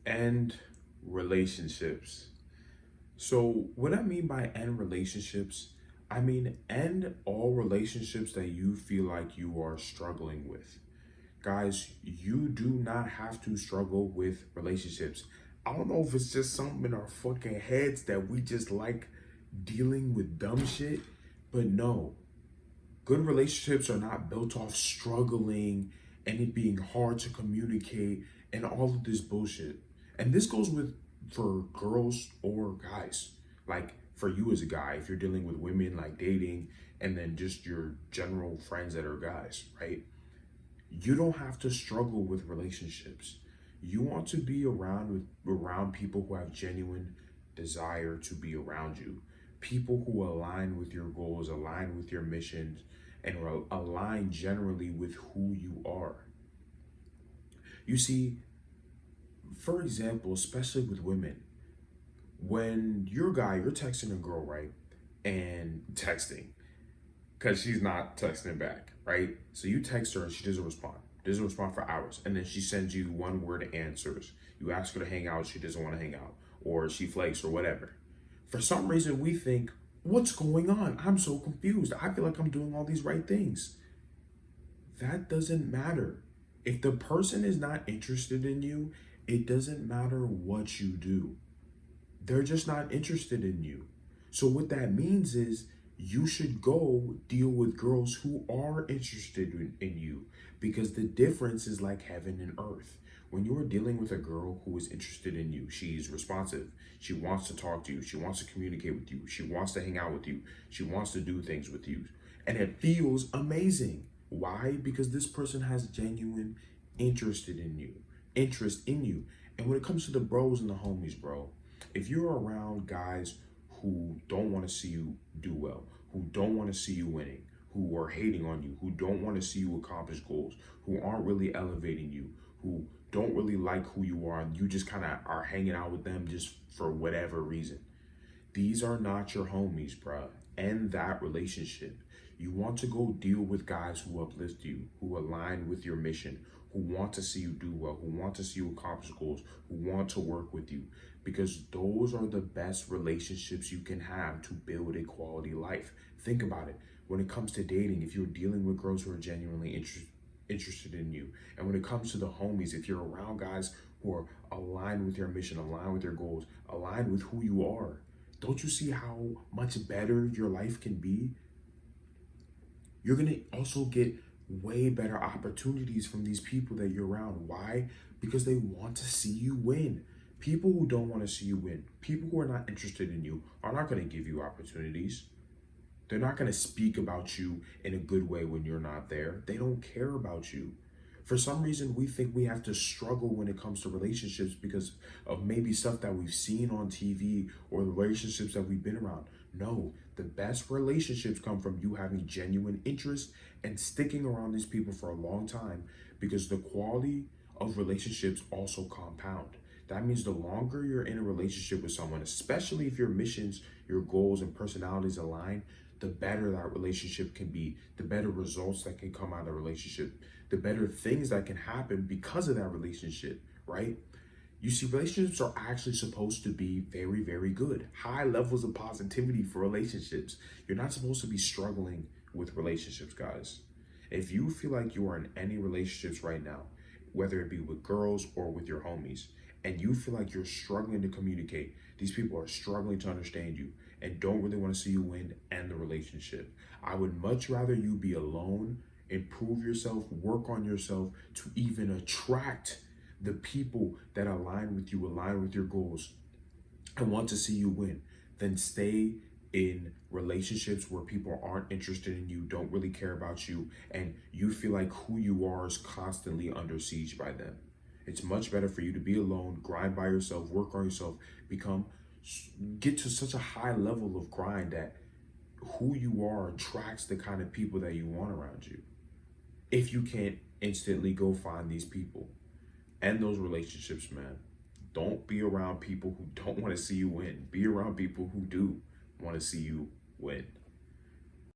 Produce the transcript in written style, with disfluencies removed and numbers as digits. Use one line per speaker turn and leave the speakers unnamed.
End relationships. So, what I mean by end relationships, I mean end all relationships that you feel like you are struggling with. Guys, you do not have to struggle with relationships. I don't know if it's just something in our fucking heads that we just like dealing with dumb shit, but no. Good relationships are not built off struggling and it being hard to communicate and all of this bullshit. And this goes with for girls or guys. Like for you as a guy, if you're dealing with women like dating and then just your general friends that are guys, right? You don't have to struggle with relationships. You want to be around people who have genuine desire to be around you. People who align with your goals, align with your missions, and align generally with who you are. You see, for example, especially with women, when you're a guy, you're texting a girl, right? And texting, because she's not texting back, right? So you text her and she doesn't respond. Doesn't respond for hours. And then she sends you one word answers. You ask her to hang out, she doesn't want to hang out. Or she flakes or whatever. For some reason, we think, what's going on? I'm so confused. I feel like I'm doing all these right things. That doesn't matter. If the person is not interested in you, it doesn't matter what you do. They're just not interested in you. So what that means is you should go deal with girls who are interested in you, because the difference is like heaven and earth. When you're dealing with a girl who is interested in you, she's responsive. She wants to talk to you. She wants to communicate with you. She wants to hang out with you. She wants to do things with you. And it feels amazing. Why? Because this person has genuine interest in you. And when it comes to the bros and the homies, bro, if you're around guys who don't want to see you do well, who don't want to see you winning, who are hating on you, who don't want to see you accomplish goals, who aren't really elevating you, who don't really like who you are, and you just kind of are hanging out with them just for whatever reason. These are not your homies, bruh. End that relationship. You want to go deal with guys who uplift you, who align with your mission, who want to see you do well, who want to see you accomplish goals, who want to work with you. Because those are the best relationships you can have to build a quality life. Think about it. When it comes to dating, if you're dealing with girls who are genuinely interested in you, and when it comes to the homies, if you're around guys who are aligned with your mission, aligned with your goals, aligned with who you are, don't you see how much better your life can be? You're going to also get way better opportunities from these people that you're around. Why? Because they want to see you win. People who don't want to see you win, people who are not interested in you, are not going to give you opportunities. They're not going to speak about you in a good way when you're not there. They don't care about you. For some reason, we think we have to struggle when it comes to relationships because of maybe stuff that we've seen on TV or the relationships that we've been around. No, the best relationships come from you having genuine interest and sticking around these people for a long time, because the quality of relationships also compound. That means the longer you're in a relationship with someone, especially if your missions, your goals, and personalities align, the better that relationship can be, the better results that can come out of the relationship, the better things that can happen because of that relationship, right? You see, relationships are actually supposed to be very, very good. High levels of positivity for relationships. You're not supposed to be struggling with relationships, guys. If you feel like you are in any relationships right now, whether it be with girls or with your homies, and you feel like you're struggling to communicate, these people are struggling to understand you and don't really want to see you win and the relationship, I would much rather you be alone, improve yourself, work on yourself to even attract the people that align with you, align with your goals, and want to see you win, than stay in relationships where people aren't interested in you, don't really care about you, and you feel like who you are is constantly under siege by them. It's much better for you to be alone, grind by yourself, work on yourself, become, get to such a high level of grind that who you are attracts the kind of people that you want around you. If you can't instantly go find these people, end those relationships, man. Don't be around people who don't want to see you win. Be around people who do want to see you win.